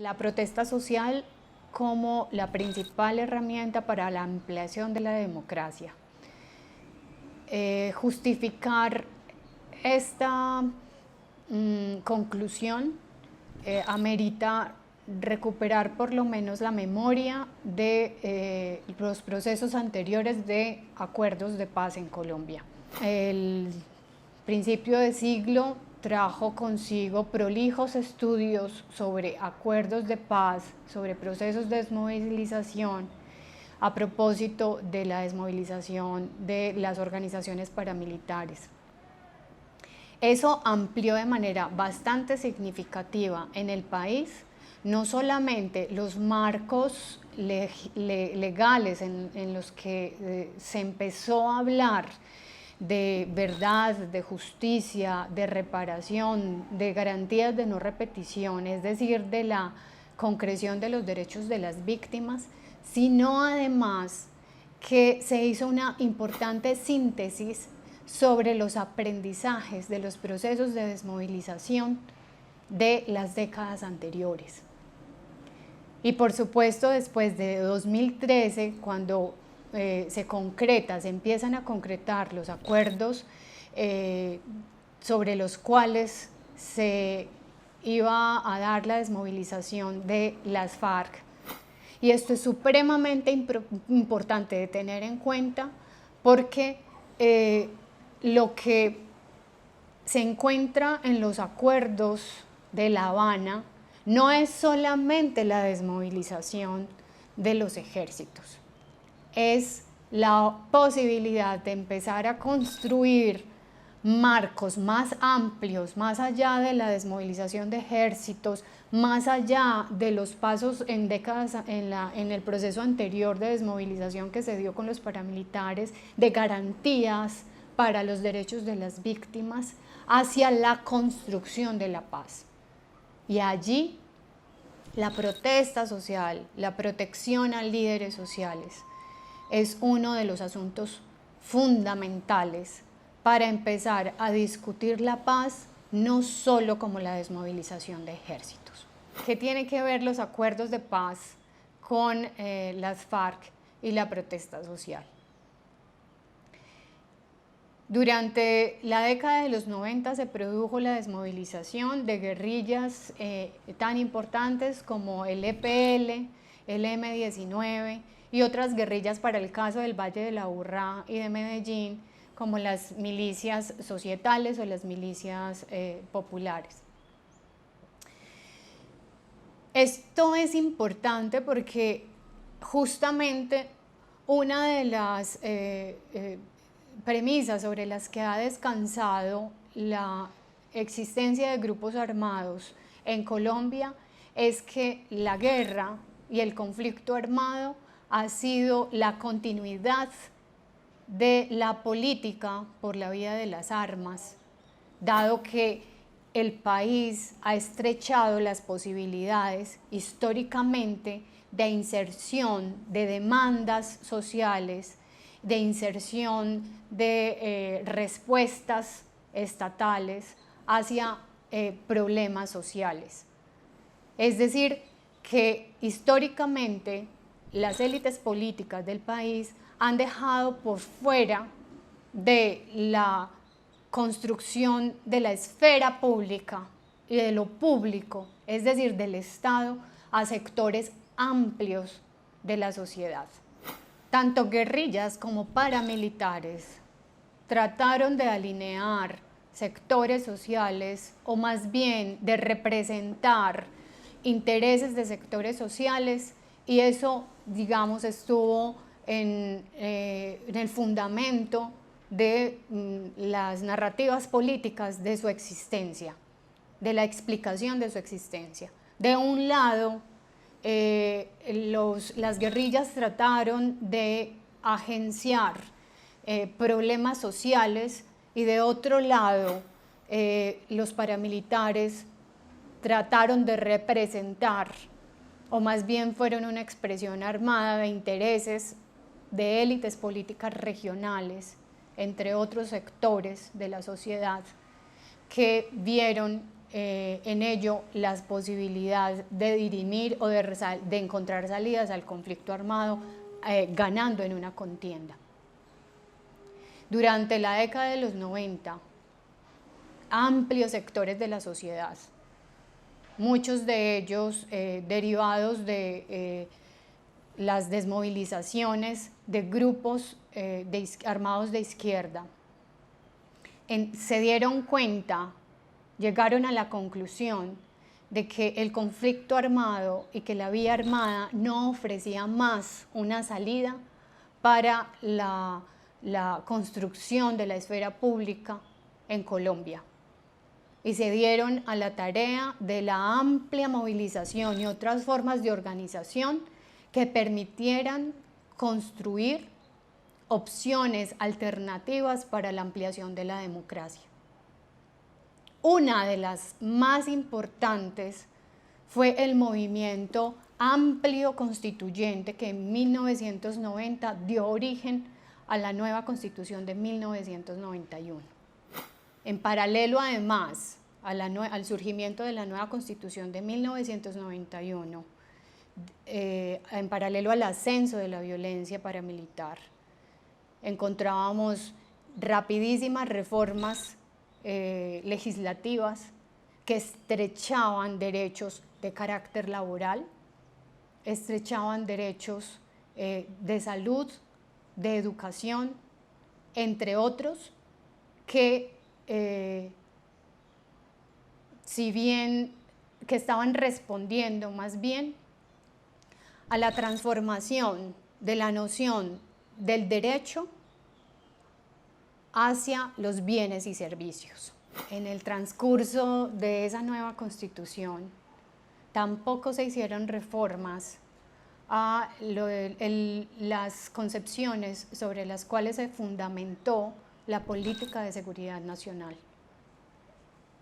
La protesta social como la principal herramienta para la ampliación de la democracia. Justificar esta conclusión amerita recuperar por lo menos la memoria de los procesos anteriores de acuerdos de paz en Colombia. El principio de siglo trajo consigo prolijos estudios sobre acuerdos de paz, sobre procesos de desmovilización, a propósito de la desmovilización de las organizaciones paramilitares. Eso amplió de manera bastante significativa en el país no solamente los marcos legales en los que se empezó a hablar de verdad, de justicia, de reparación, de garantías de no repetición, es decir, de la concreción de los derechos de las víctimas, sino además que se hizo una importante síntesis sobre los aprendizajes de los procesos de desmovilización de las décadas anteriores. Y por supuesto, después de 2013, cuando se empiezan a concretar los acuerdos sobre los cuales se iba a dar la desmovilización de las FARC. Y esto es supremamente importante de tener en cuenta porque lo que se encuentra en los acuerdos de La Habana no es solamente la desmovilización de los ejércitos, es la posibilidad de empezar a construir marcos más amplios, más allá de la desmovilización de ejércitos, más allá de los pasos en décadas en el proceso anterior de desmovilización que se dio con los paramilitares, de garantías para los derechos de las víctimas, hacia la construcción de la paz. Y allí la protesta social, la protección a líderes sociales, es uno de los asuntos fundamentales para empezar a discutir la paz, no solo como la desmovilización de ejércitos. ¿Qué tienen que ver los acuerdos de paz con las FARC y la protesta social? Durante la década de los 90 se produjo la desmovilización de guerrillas tan importantes como el EPL, el M-19 y otras guerrillas para el caso del Valle de la Aburrá y de Medellín, como las milicias societales o las milicias populares. Esto es importante porque justamente una de las premisas sobre las que ha descansado la existencia de grupos armados en Colombia es que la guerra y el conflicto armado ha sido la continuidad de la política por la vía de las armas, dado que el país ha estrechado las posibilidades históricamente de inserción de demandas sociales, de inserción de respuestas estatales hacia problemas sociales. Es decir, que históricamente las élites políticas del país han dejado por fuera de la construcción de la esfera pública y de lo público, es decir, del Estado, a sectores amplios de la sociedad. Tanto guerrillas como paramilitares trataron de alinear sectores sociales o más bien de representar intereses de sectores sociales y eso, digamos, estuvo en el fundamento de las narrativas políticas de su existencia, de la explicación de su existencia. De un lado, las guerrillas trataron de agenciar problemas sociales y de otro lado, los paramilitares trataron de representar, o más bien fueron una expresión armada de intereses de élites políticas regionales, entre otros sectores de la sociedad, que vieron en ello las posibilidades de dirimir o de encontrar salidas al conflicto armado, ganando en una contienda. Durante la década de los 90, amplios sectores de la sociedad, muchos de ellos derivados de las desmovilizaciones de grupos armados de izquierda, se dieron cuenta, llegaron a la conclusión de que el conflicto armado y que la vía armada no ofrecía más una salida para la construcción de la esfera pública en Colombia. Y se dieron a la tarea de la amplia movilización y otras formas de organización que permitieran construir opciones alternativas para la ampliación de la democracia. Una de las más importantes fue el movimiento amplio constituyente que en 1990 dio origen a la nueva Constitución de 1991. En paralelo, además, al surgimiento de la nueva Constitución de 1991, en paralelo al ascenso de la violencia paramilitar, encontrábamos rapidísimas reformas legislativas que estrechaban derechos de carácter laboral, estrechaban derechos de salud, de educación, entre otros, que si bien que estaban respondiendo más bien a la transformación de la noción del derecho hacia los bienes y servicios. En el transcurso de esa nueva Constitución tampoco se hicieron reformas a las concepciones sobre las cuales se fundamentó la política de seguridad nacional.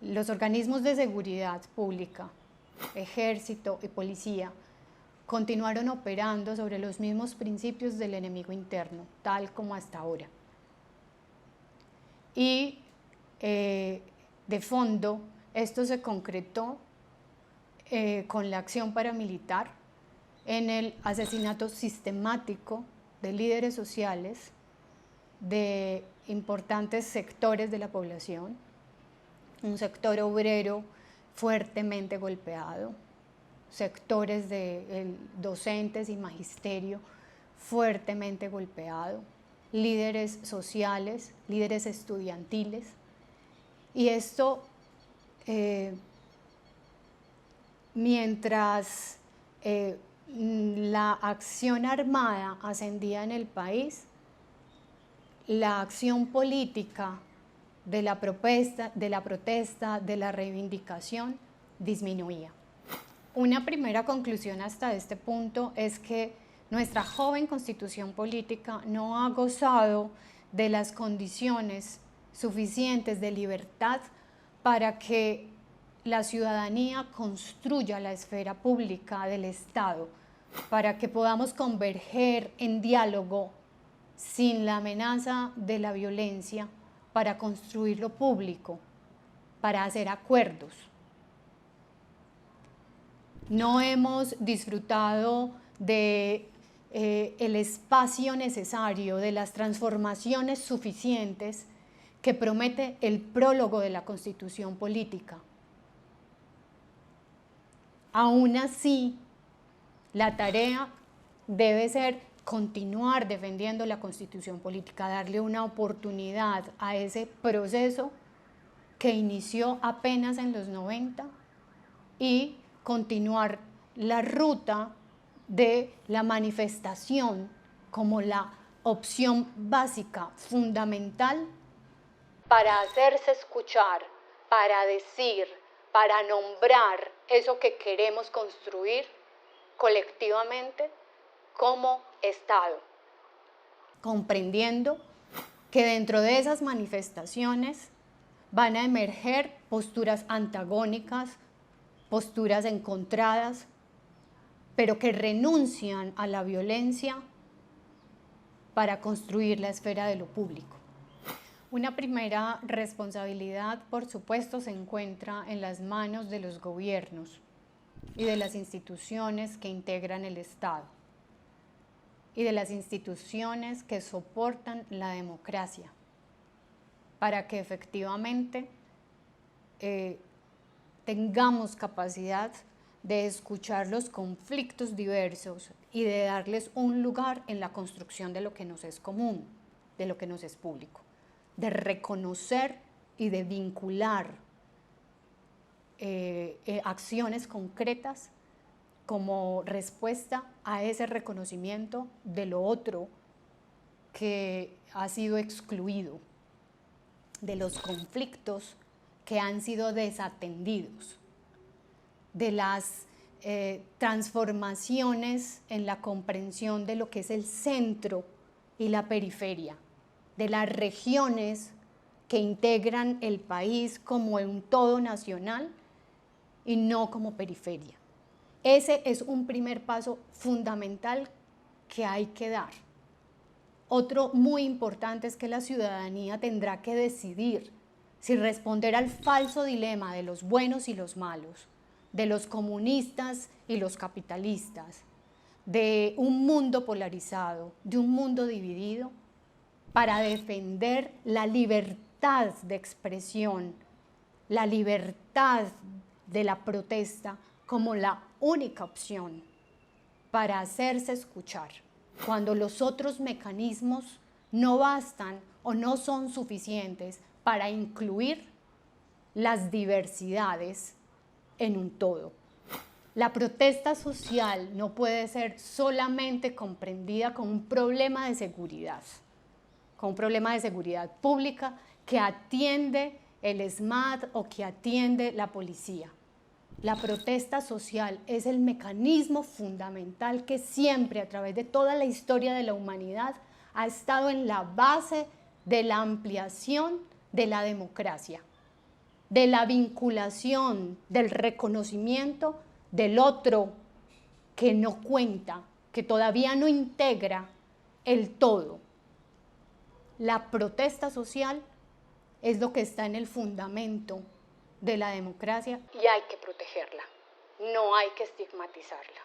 Los organismos de seguridad pública, ejército y policía, continuaron operando sobre los mismos principios del enemigo interno, tal como hasta ahora. Y de fondo, esto se concretó con la acción paramilitar en el asesinato sistemático de líderes sociales, de importantes sectores de la población, un sector obrero fuertemente golpeado, sectores de docentes y magisterio fuertemente golpeado, líderes sociales, líderes estudiantiles. Y esto, mientras la acción armada ascendía en el país, la acción política de la protesta, de la reivindicación, disminuía. Una primera conclusión hasta este punto es que nuestra joven constitución política no ha gozado de las condiciones suficientes de libertad para que la ciudadanía construya la esfera pública del Estado, para que podamos converger en diálogo sin la amenaza de la violencia, para construir lo público, para hacer acuerdos. No hemos disfrutado de el espacio necesario, de las transformaciones suficientes que promete el prólogo de la Constitución política. Aún así, la tarea debe ser continuar defendiendo la Constitución política, darle una oportunidad a ese proceso que inició apenas en los 90 y continuar la ruta de la manifestación como la opción básica, fundamental, para hacerse escuchar, para decir, para nombrar eso que queremos construir colectivamente como Estado, comprendiendo que dentro de esas manifestaciones van a emerger posturas antagónicas, posturas encontradas, pero que renuncian a la violencia para construir la esfera de lo público. Una primera responsabilidad, por supuesto, se encuentra en las manos de los gobiernos y de las instituciones que integran el Estado y de las instituciones que soportan la democracia para que efectivamente tengamos capacidad de escuchar los conflictos diversos y de darles un lugar en la construcción de lo que nos es común, de lo que nos es público, de reconocer y de vincular acciones concretas como respuesta a ese reconocimiento de lo otro que ha sido excluido, de los conflictos que han sido desatendidos, de las transformaciones en la comprensión de lo que es el centro y la periferia, de las regiones que integran el país como un todo nacional y no como periferia. Ese es un primer paso fundamental que hay que dar. Otro muy importante es que la ciudadanía tendrá que decidir si responder al falso dilema de los buenos y los malos, de los comunistas y los capitalistas, de un mundo polarizado, de un mundo dividido, para defender la libertad de expresión, la libertad de la protesta como la única opción para hacerse escuchar, cuando los otros mecanismos no bastan o no son suficientes para incluir las diversidades en un todo. La protesta social no puede ser solamente comprendida como un problema de seguridad, como un problema de seguridad pública que atiende el SMAT o que atiende la policía. La protesta social es el mecanismo fundamental que siempre, a través de toda la historia de la humanidad, ha estado en la base de la ampliación de la democracia, de la vinculación, del reconocimiento del otro que no cuenta, que todavía no integra el todo. La protesta social es lo que está en el fundamento de la democracia y hay que protegerla, no hay que estigmatizarla.